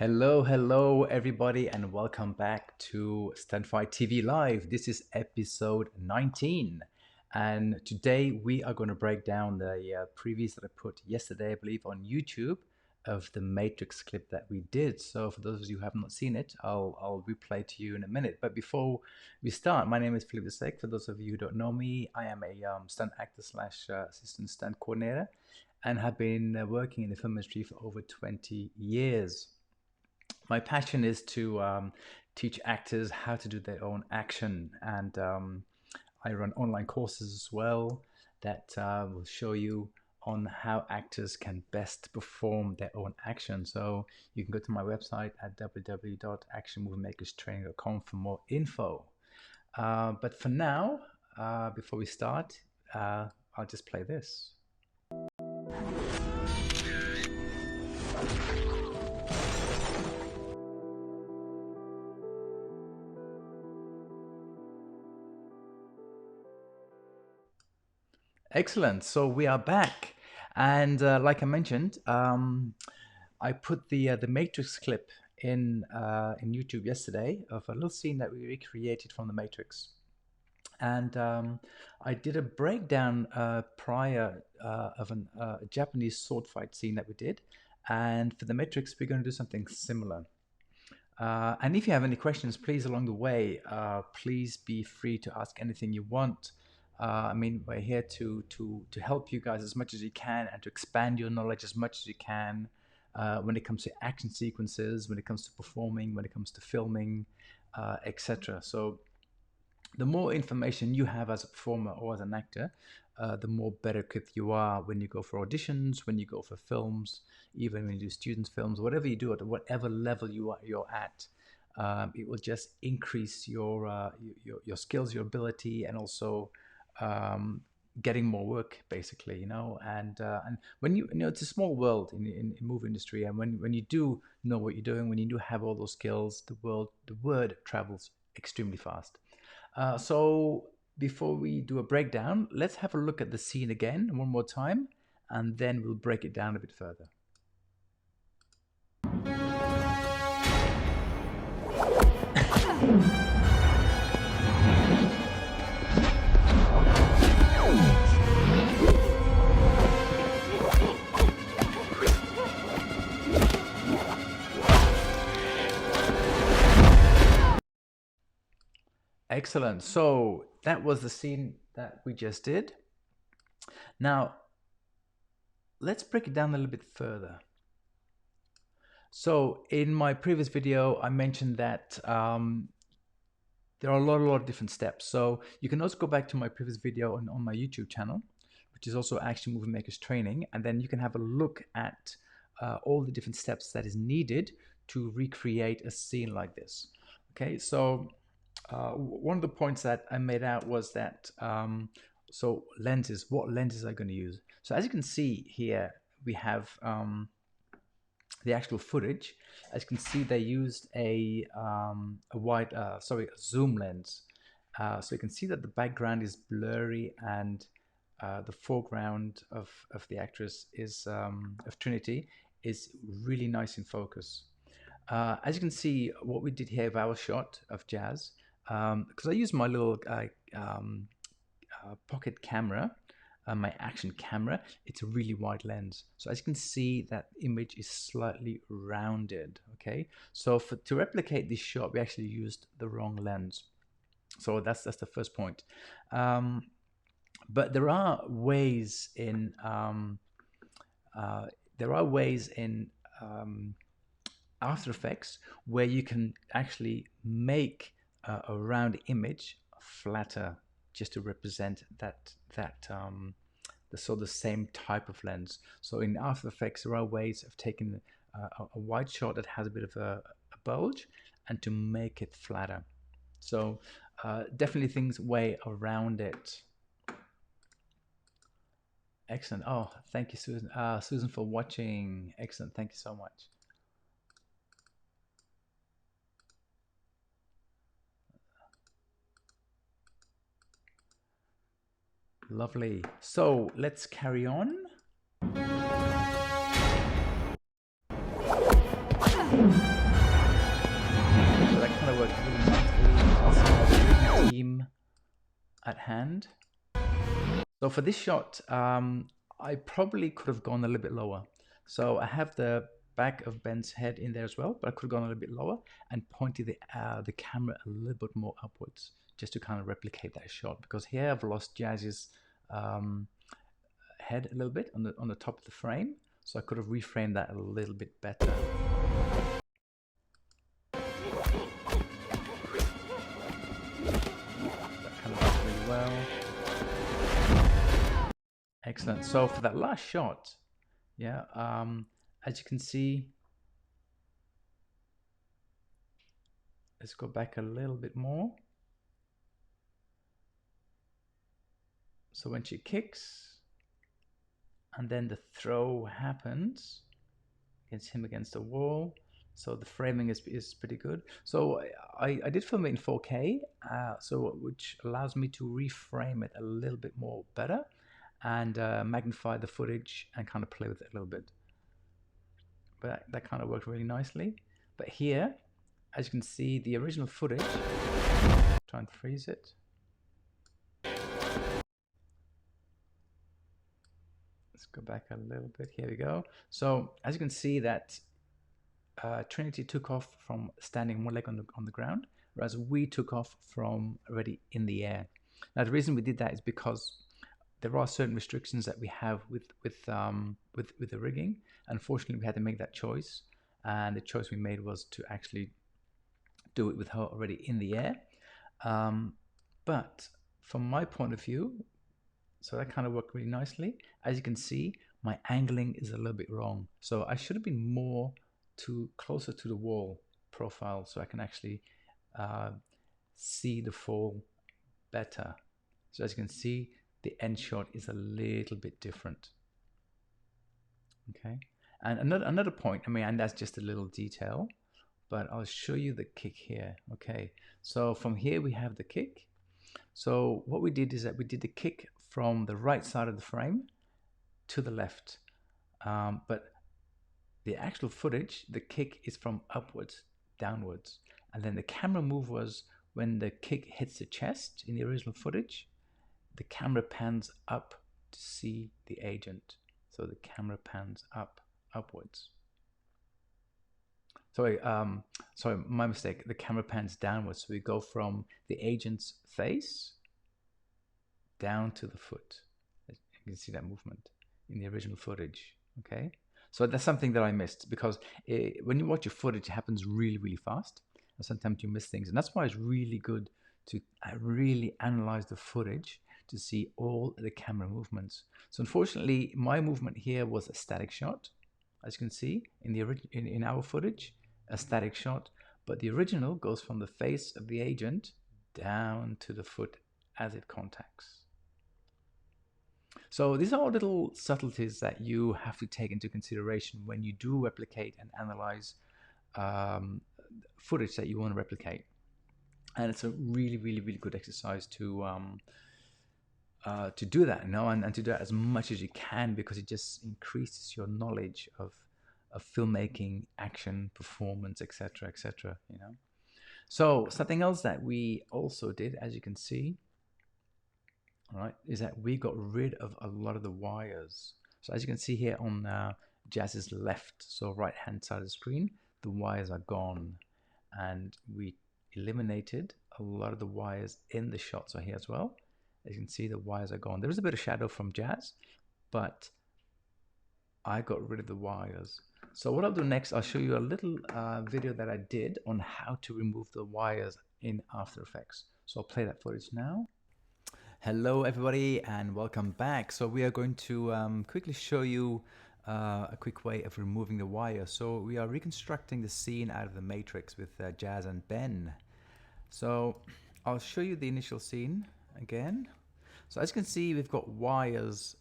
Hello everybody, and welcome back to Stunt Fight TV Live. This is episode 19, and today we are going to break down the previews that I put yesterday, I believe, on YouTube of the Matrix clip that we did. So for those of you who have not seen it, I'll replay to you in a minute. But before we start, my name is Philippe Deseck. For those of you who don't know me, I am a stunt actor slash assistant stunt coordinator, and have been working in the film industry for over 20 years. My passion is to teach actors how to do their own action, and I run online courses as well that will show you on how actors can best perform their own action. So you can go to my website at www.actionmoviemakerstraining.com for more info. But for now, before we start, I'll just play this. Excellent. So we are back, and like I mentioned, I put the Matrix clip in YouTube yesterday of a little scene that we recreated from the Matrix, and I did a breakdown prior of a Japanese sword fight scene that we did, and for the Matrix we're going to do something similar. And if you have any questions, please, along the way, please be free to ask anything you want. I mean, we're here to help you guys as much as you can and to expand your knowledge as much as you can when it comes to action sequences, when it comes to performing, when it comes to filming, etc. So the more information you have as a performer or as an actor, the more better equipped you are when you go for auditions, when you go for films, even when you do students' films, whatever you do, at whatever level you're at. It will just increase your skills, your ability, and also getting more work, basically, you know. And when you know, it's a small world in movie industry, and when you do know what you're doing, when you do have all those skills, the word travels extremely fast. So before we do a breakdown, let's have a look at the scene again one more time, and then we'll break it down a bit further. Excellent. So that was the scene that we just did. Now, let's break it down a little bit further. So in my previous video, I mentioned that there are a lot of different steps. So you can also go back to my previous video on my YouTube channel, which is also Action Movie Makers Training, and then you can have a look at all the different steps that is needed to recreate a scene like this. Okay, so one of the points that I made out was that so lenses, what lenses are going to use? So as you can see here, we have the actual footage. As you can see, they used a zoom lens. So you can see that the background is blurry, and the foreground of the actress is of Trinity is really nice in focus. As you can see, what we did here with our shot of Jazz, because I used my little pocket camera, my action camera, it's a really wide lens. So as you can see, that image is slightly rounded. Okay, so to replicate this shot, we actually used the wrong lens. So that's the first point. But there are ways in After Effects where you can actually make a round image flatter, just to represent the same type of lens. So in After Effects, there are ways of taking a wide shot that has a bit of a bulge and to make it flatter. So definitely way around it. Excellent. Oh, thank you, Susan. Susan, for watching. Excellent. Thank you so much. Lovely. So let's carry on. really nicely. Team at hand. So for this shot, I probably could have gone a little bit lower. So I have the back of Ben's head in there as well, but I could have gone a little bit lower and pointed the camera a little bit more upwards just to kind of replicate that shot. Because here I've lost Jazz's head a little bit on the top of the frame, so I could have reframed that a little bit better. That kind of works really well. Excellent. So for that last shot, yeah, as you can see, let's go back a little bit more. So when she kicks, and then the throw happens against him against the wall. So the framing is pretty good. So I did film it in 4K, which allows me to reframe it a little bit more better and magnify the footage and kind of play with it a little bit. But that kind of worked really nicely. But here, as you can see, the original footage, try and freeze it. Let's go back a little bit. Here we go. So as you can see that Trinity took off from standing one leg on the ground, whereas we took off from already in the air. Now the reason we did that is because there are certain restrictions that we have with the rigging. Unfortunately, we had to make that choice, and the choice we made was to actually do it with her already in the air. But from my point of view, so that kind of worked really nicely. As you can see, my angling is a little bit wrong. So I should have been more closer to the wall profile so I can actually see the fall better. So as you can see, the end shot is a little bit different. Okay, and another point, I mean, and that's just a little detail, but I'll show you the kick here. Okay, so from here we have the kick. So what we did is that we did the kick from the right side of the frame to the left, but the actual footage, the kick is from upwards, downwards, and then the camera move was when the kick hits the chest in the original footage, the camera pans up to see the agent. So the camera pans upwards. Sorry, my mistake. The camera pans downwards. So we go from the agent's face down to the foot. You can see that movement in the original footage. Okay, so that's something that I missed, because when you watch your footage, it happens really, really fast, and sometimes you miss things, and that's why it's really good to really analyze the footage to see all the camera movements. So unfortunately, my movement here was a static shot, as you can see in our footage, a static shot, but the original goes from the face of the agent down to the foot as it contacts. So these are all little subtleties that you have to take into consideration when you do replicate and analyze footage that you want to replicate. And it's a really, really, really good exercise to do that, and to do that as much as you can, because it just increases your knowledge of filmmaking, action, performance, etc., etc. So something else that we also did, as you can see, all right, is that we got rid of a lot of the wires. So as you can see here on Jazz's left, so right hand side of the screen, the wires are gone, and we eliminated a lot of the wires in the shot. So here as well, as you can see, the wires are gone. There is a bit of shadow from Jazz, but I got rid of the wires. So what I'll do next, I'll show you a little video that I did on how to remove the wires in After Effects. So I'll play that footage now. Hello everybody and welcome back. So we are going to quickly show you a quick way of removing the wire. So we are reconstructing the scene out of the Matrix with Jazz and Ben. So I'll show you the initial scene again. So as you can see, we've got wires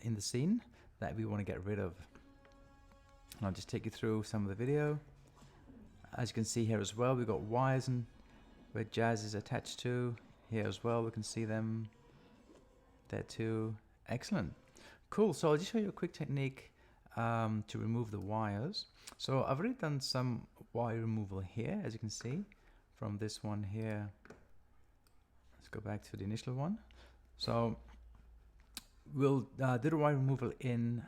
in the scene that we want to get rid of. And I'll just take you through some of the video. As you can see here as well, we've got wires where Jazz is attached to. Here as well, we can see them there too. Excellent. Cool. So I'll just show you a quick technique to remove the wires. So I've already done some wire removal here, as you can see, from this one here. Let's go back to the initial one. So we'll do the wire removal in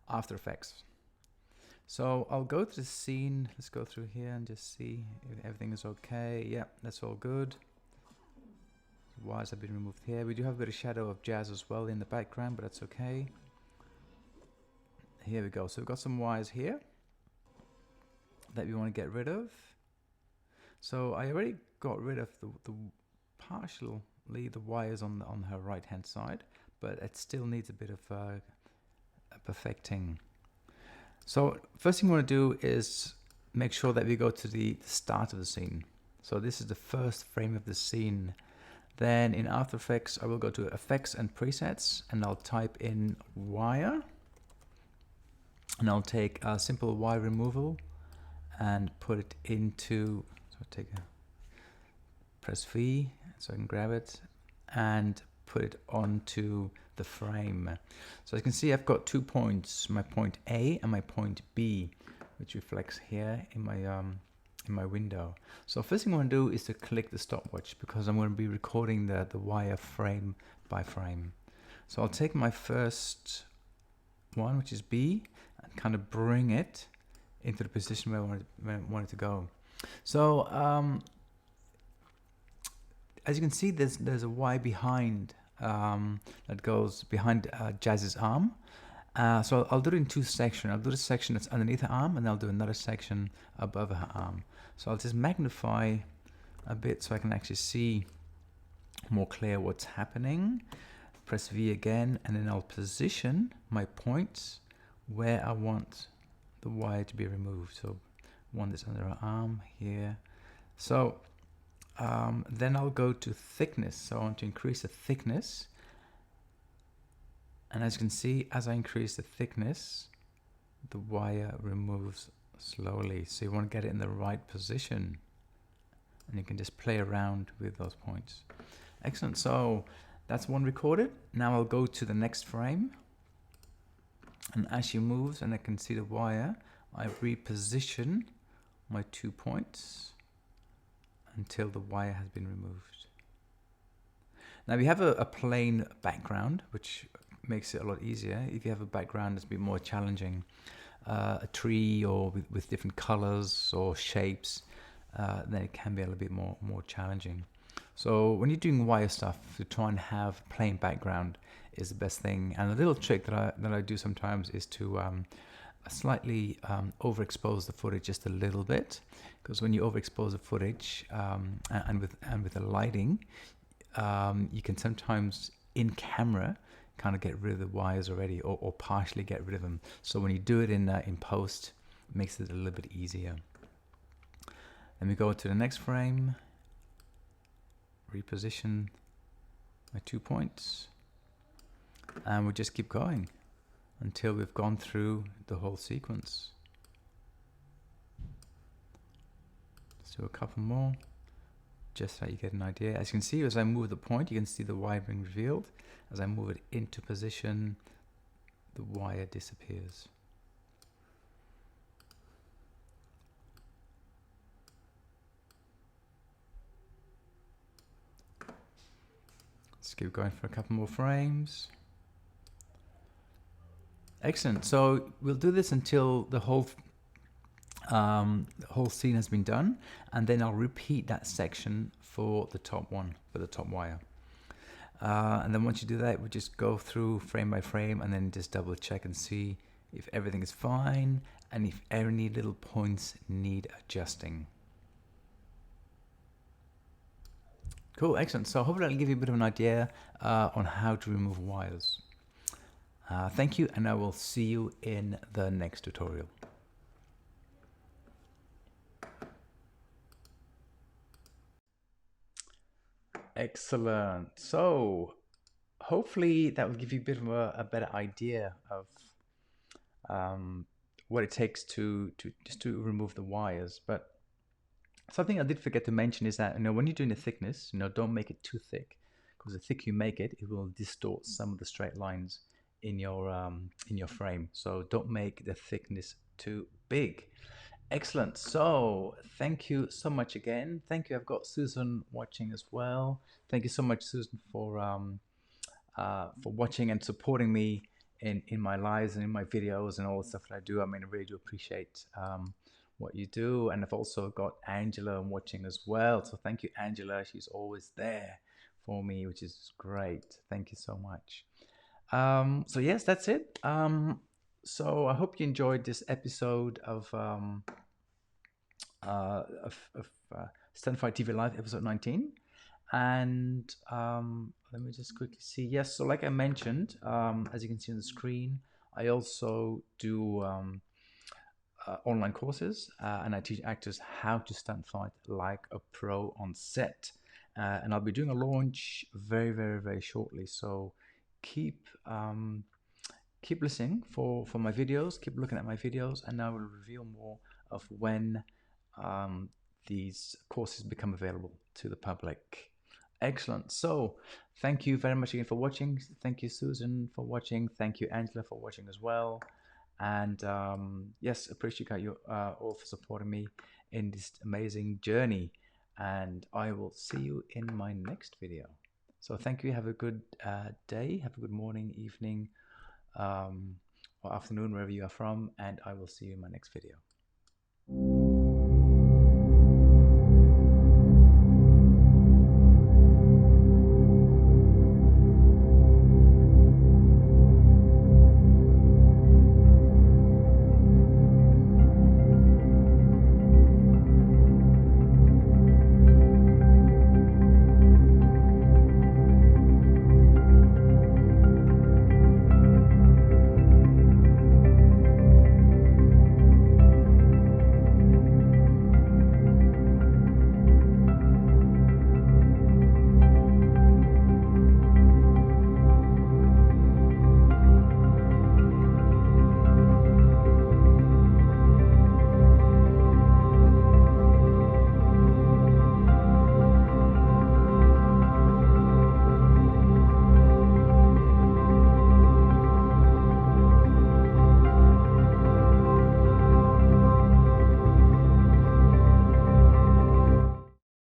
After Effects. So I'll go to the scene. Let's go through here and just see if everything is okay. Yeah, that's all good. The wires have been removed here. We do have a bit of shadow of jazz as well in the background, but that's okay. Here we go. So we've got some wires here that we want to get rid of. So I already got rid of the partially the wires on her right hand side, but it still needs a bit of perfecting. So first thing we want to do is make sure that we go to the start of the scene. So this is the first frame of the scene. Then in After Effects, I will go to Effects and Presets, and I'll type in wire. And I'll take a simple wire removal and put it into, so press V so I can grab it and put it onto the frame. So as you can see, I've got 2 points, my point A and my point B, which reflects here in my window. So first thing I want to do is to click the stopwatch, because I'm going to be recording the wire frame by frame. So I'll take my first one, which is B, and kind of bring it into the position where I want it to go. So as you can see, there's a Y behind that goes behind Jazz's arm. So I'll do it in 2 sections. I'll do the section that's underneath her arm, and I'll do another section above her arm. So I'll just magnify a bit so I can actually see more clear what's happening. Press V again, and then I'll position my points where I want the wire to be removed. So one that's under her arm here. So then I'll go to thickness. So I want to increase the thickness. And as you can see, as I increase the thickness, the wire removes slowly. So you want to get it in the right position. And you can just play around with those points. Excellent. So that's one recorded. Now I'll go to the next frame. And as she moves and I can see the wire, I reposition my 2 points until the wire has been removed. Now we have a plain background, which makes it a lot easier. If you have a background that's a bit more challenging, a tree or with different colors or shapes, then it can be a little bit more challenging. So when you're doing wire stuff, to try and have plain background is the best thing. And a little trick that I do sometimes is to slightly overexpose the footage just a little bit, because when you overexpose the footage and with the lighting, you can sometimes in camera kind of get rid of the wires already, or partially get rid of them. So when you do it in post, it makes it a little bit easier. Then we go to the next frame, reposition my 2 points, and we'll just keep going until we've gone through the whole sequence. Let's do a couple more, just so you get an idea. As you can see, as I move the point, you can see the wire being revealed. As I move it into position, the wire disappears. Let's keep going for a couple more frames. Excellent. So we'll do this until the whole scene has been done, and then I'll repeat that section for the top one, for the top wire. And then once you do that, we'll just go through frame by frame and then just double check and see if everything is fine and if any little points need adjusting. Cool, excellent. So hopefully that'll give you a bit of an idea on how to remove wires. Thank you, and I will see you in the next tutorial. Excellent. So hopefully that will give you a bit of a better idea of what it takes to remove the wires. But something I did forget to mention is that, when you're doing the thickness, don't make it too thick, because the thicker you make it, it will distort some of the straight lines in your frame. So don't make the thickness too big. Excellent. So thank you so much again. Thank you. I've got Susan watching as well. Thank you so much, Susan, for watching and supporting me in my lives and in my videos and all the stuff that I do. I mean, I really do appreciate what you do. And I've also got Angela watching as well. So thank you, Angela. She's always there for me, which is great. Thank you so much. So yes, that's it. So I hope you enjoyed this episode of Stunt Fight TV Live, episode 19. And let me just quickly see. Yes, so like I mentioned, as you can see on the screen, I also do online courses and I teach actors how to stunt fight like a pro on set. And I'll be doing a launch very, very, very shortly. So keep keep listening for my videos, keep looking at my videos, and I will reveal more of when um, these courses become available to the public. Excellent. So thank you very much again for watching. Thank you, Susan, for watching. Thank you, Angela, for watching as well. And yes, appreciate you all for supporting me in this amazing journey. And I will see you in my next video. So thank you. Have a good day. Have a good morning, evening, or afternoon, wherever you are from. And I will see you in my next video.